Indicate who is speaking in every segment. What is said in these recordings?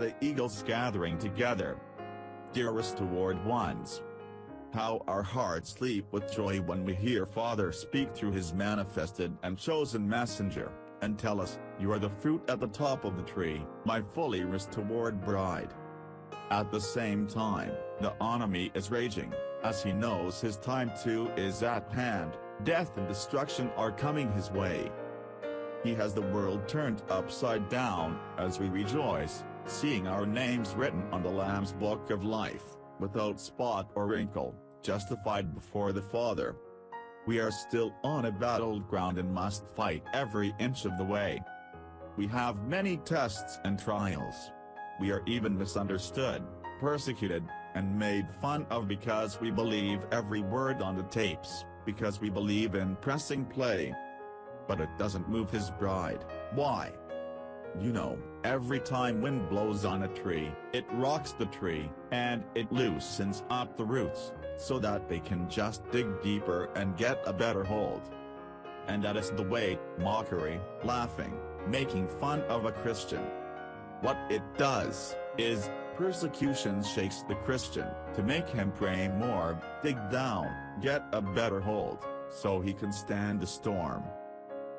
Speaker 1: the eagles gathering together. Dearest toward ones, how our hearts leap with joy when we hear Father speak through His manifested and chosen messenger, and tell us, "You are the fruit at the top of the tree, my fully restored bride." At the same time, the enemy is raging, as he knows his time too is at hand. Death and destruction are coming his way. He has the world turned upside down, as we rejoice, seeing our names written on the Lamb's book of life, without spot or wrinkle, justified before the Father. We are still on a battleground and must fight every inch of the way. We have many tests and trials. We are even misunderstood, persecuted, and made fun of because we believe every word on the tapes, because we believe in pressing play. But it doesn't move His bride. Why? You know, every time wind blows on a tree, it rocks the tree, and it loosens up the roots, so that they can just dig deeper and get a better hold. And that is the way, mockery, laughing, making fun of a Christian. What it does, is, persecution shakes the Christian, to make him pray more, dig down, get a better hold, so he can stand the storm.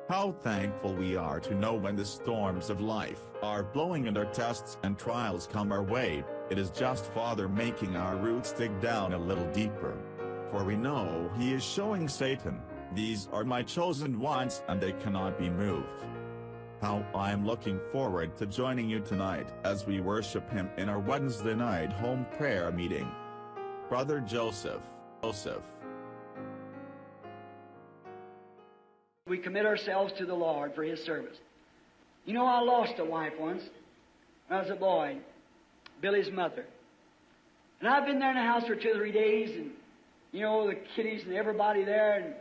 Speaker 1: How thankful we are to know when the storms of life are blowing and our tests and trials come our way, it is just Father making our roots dig down a little deeper. For we know He is showing Satan, "These are my chosen ones and they cannot be moved." How I am looking forward to joining you tonight as we worship Him in our Wednesday night home prayer meeting. Brother Joseph.
Speaker 2: We commit ourselves to the Lord for His service. You know, I lost a wife once when I was a boy, Billy's mother. And I've been there in the house for 2 or 3 days, and, you know, the kiddies and everybody there, and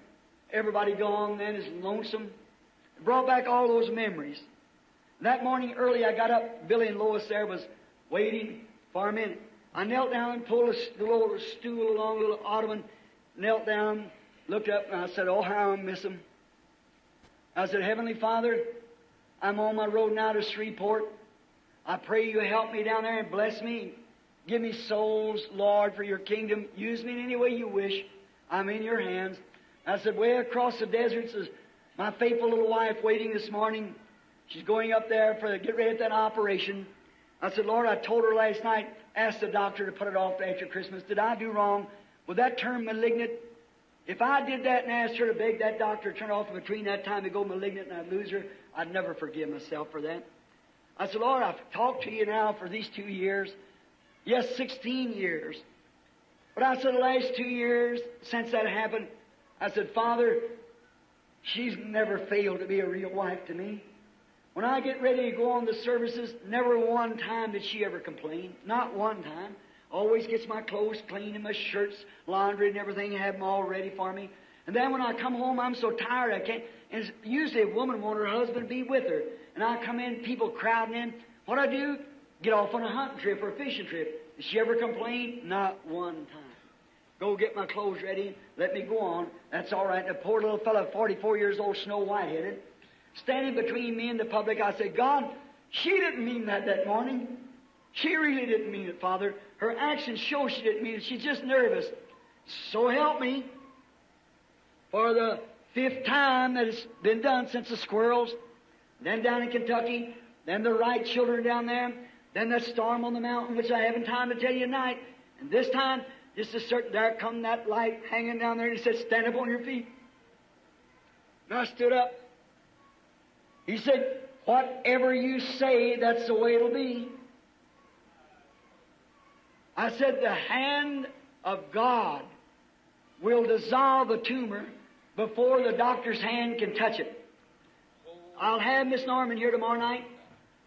Speaker 2: everybody gone then is lonesome. It brought back all those memories. And that morning early I got up, Billy and Lois there was waiting for a minute. I knelt down and pulled the little stool along, the little ottoman, knelt down, looked up, and I said, "Oh, how I miss them." I said, "Heavenly Father, I'm on my road now to Shreveport. I pray You help me down there and bless me. Give me souls, Lord, for Your kingdom. Use me in any way You wish. I'm in Your hands." I said, way across the deserts is my faithful little wife waiting this morning. She's going up there to get ready at that operation. I said, "Lord, I told her last night, ask the doctor to put it off after Christmas. Did I do wrong? Would that turn malignant? If I did that and asked her to beg that doctor to turn off between that time to go malignant and I'd lose her, I'd never forgive myself for that." I said, "Lord, I've talked to You now for these 2 years. Yes, 16 years. But I said the last 2 years since that happened, I said, Father, she's never failed to be a real wife to me. When I get ready to go on the services, never one time did she ever complain. Not one time. Always gets my clothes clean and my shirts laundered and everything, have them all ready for me. And then when I come home, I'm so tired I can't. And usually a woman wants her husband to be with her. And I come in, people crowding in. What I do? Get off on a hunting trip or a fishing trip. Did she ever complain? Not one time. Go get my clothes ready, let me go on. That's all right. And the poor little fellow, 44 years old, Snow White-headed, standing between me and the public, I said, God, she didn't mean that morning. She really didn't mean it, Father. Her actions show she didn't mean it. She's just nervous. So help me. For the 5th time that it's been done since the squirrels, then down in Kentucky, then the Wright children down there, then that storm on the mountain, which I haven't time to tell you tonight. And this time, just as certain, there come that light hanging down there, and he said, stand up on your feet. And I stood up. He said, whatever you say, that's the way it'll be. I said, the hand of God will dissolve the tumor before the doctor's hand can touch it. I'll have Miss Norman here tomorrow night.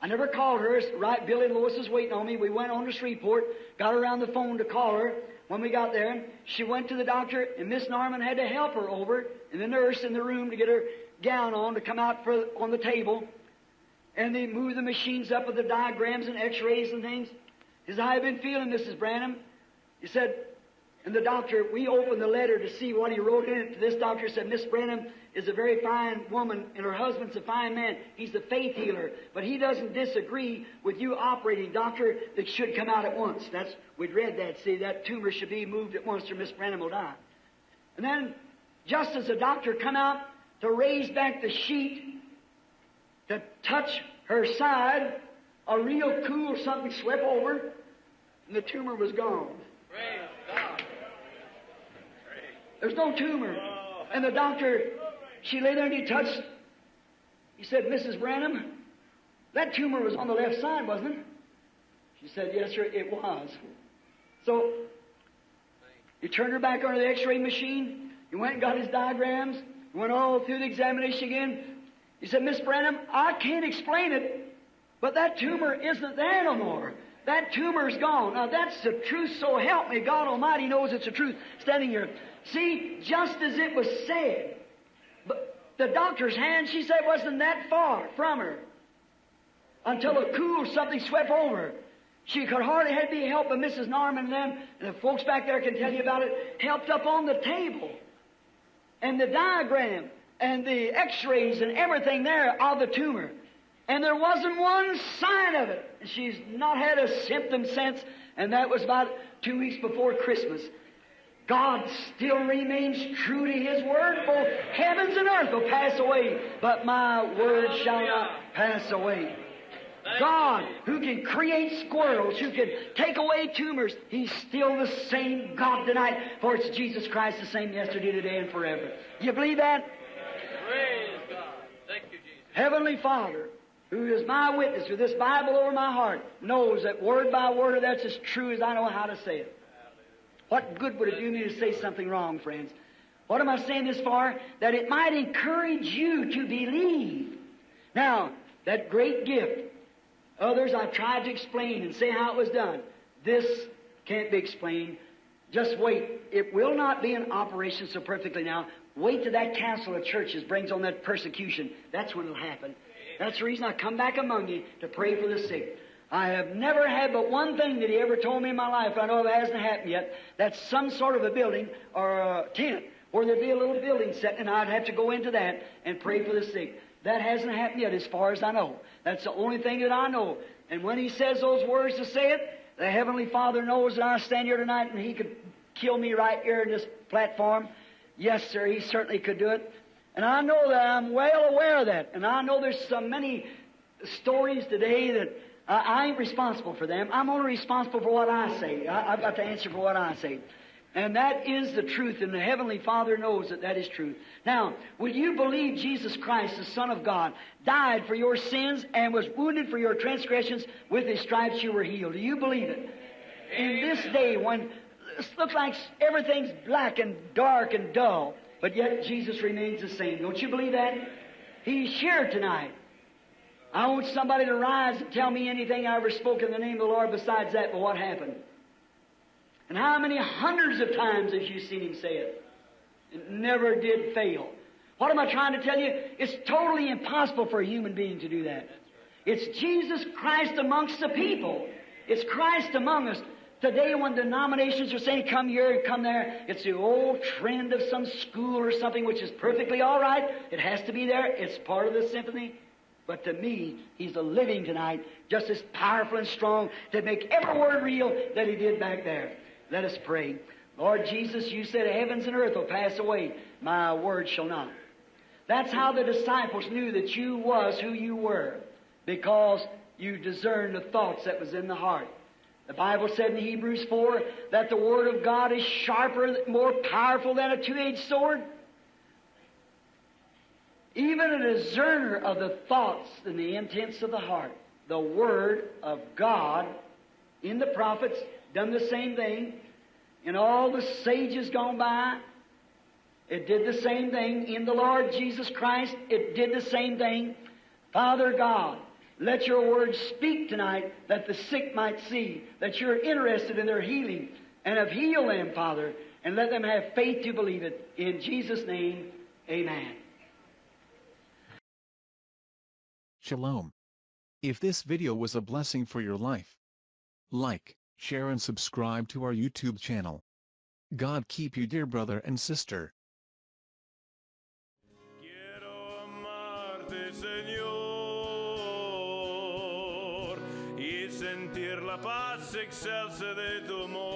Speaker 2: I never called her. Right, Billy and Lois is waiting on me. We went on to Shreveport, got her on the phone to call her. When we got there, she went to the doctor, and Miss Norman had to help her over, and the nurse in the room to get her gown on to come out on the table. And they moved the machines up with the diagrams and x-rays and things. He said, how have you been feeling, Mrs. Branham? He said, And the doctor, we opened the letter to see what he wrote in it. This doctor said, Miss Branham is a very fine woman, and her husband's a fine man. He's a faith healer, but he doesn't disagree with you operating, doctor, that should come out at once. We'd read that, see, that tumor should be moved at once or Miss Branham will die. And then, just as the doctor come out to raise back the sheet, to touch her side, a real cool something swept over, and the tumor was gone.
Speaker 3: Praise God.
Speaker 2: There's no tumor. And the doctor, she lay there and he touched. He said, Mrs. Branham, that tumor was on the left side, wasn't it? She said, yes, sir, it was. So, he turned her back onto the x-ray machine. He went and got his diagrams. He went all through the examination again. He said, Miss Branham, I can't explain it, but that tumor isn't there no more. That tumor's gone. Now, that's the truth, so help me. God Almighty knows it's the truth standing here. See, just as it was said, but the doctor's hand, she said, wasn't that far from her until a cool something swept over her. She could hardly have be helped, but Mrs. Norman and them, and the folks back there can tell you about it, helped up on the table. And the diagram, and the x-rays, and everything there of the tumor. And there wasn't one sign of it. She's not had a symptom since, and that was about 2 weeks before Christmas. God still remains true to His Word. Both heavens and earth will pass away, but my Word shall not pass away. God, who can create squirrels, who can take away tumors, He's still the same God tonight, for it's Jesus Christ the same yesterday, today, and forever. You believe that?
Speaker 3: Praise God. Thank you, Jesus.
Speaker 2: Heavenly Father, who is my witness with this Bible over my heart, knows that word by word that's as true as I know how to say it. What good would it do me to say something wrong, friends? What am I saying this for? That it might encourage you to believe. Now, that great gift, others I've tried to explain and say how it was done. This can't be explained. Just wait. It will not be in operation so perfectly now. Wait till that council of churches brings on that persecution. That's when it'll happen. That's the reason I come back among you to pray for the sick. I have never had but one thing that He ever told me in my life. I know it hasn't happened yet. That's some sort of a building or a tent where there'd be a little building set, and I'd have to go into that and pray for the sick. That hasn't happened yet as far as I know. That's the only thing that I know. And when He says those words to say it, the Heavenly Father knows that I stand here tonight and He could kill me right here in this platform. Yes, sir, He certainly could do it. And I know that I'm well aware of that. And I know there's so many stories today that I ain't responsible for them. I'm only responsible for what I say. I've got to answer for what I say. And that is the truth, and the Heavenly Father knows that that is truth. Now, will you believe Jesus Christ, the Son of God, died for your sins and was wounded for your transgressions? With His stripes you were healed. Do you believe it? In this day when it looks like everything's black and dark and dull, but yet Jesus remains the same. Don't you believe that? He's here tonight. I want somebody to rise and tell me anything I ever spoke in the name of the Lord besides that, but what happened? And how many hundreds of times have you seen Him say it? It never did fail. What am I trying to tell you? It's totally impossible for a human being to do that. It's Jesus Christ amongst the people. It's Christ among us. Today when denominations are saying, come here and come there, it's the old trend of some school or something which is perfectly all right. It has to be there. It's part of the symphony. But to me, He's the living tonight, just as powerful and strong to make every word real that He did back there. Let us pray. Lord Jesus, You said heavens and earth will pass away. My word shall not. That's how the disciples knew that You was who You were, because You discerned the thoughts that was in the heart. The Bible said in Hebrews 4 that the Word of God is sharper, more powerful than a two-edged sword. Even a discerner of the thoughts and the intents of the heart. The Word of God in the prophets done the same thing. In all the sages gone by, it did the same thing. In the Lord Jesus Christ, it did the same thing. Father God, let Your Word speak tonight that the sick might see, that You're interested in their healing, and have healed them, Father, and let them have faith to believe it. In Jesus' name, amen.
Speaker 4: Shalom. If this video was a blessing for your life, like, share and subscribe to our YouTube channel. God keep you, dear brother and sister.
Speaker 5: Quiero amarte, Señor, y sentir la paz excelsa de tu amor.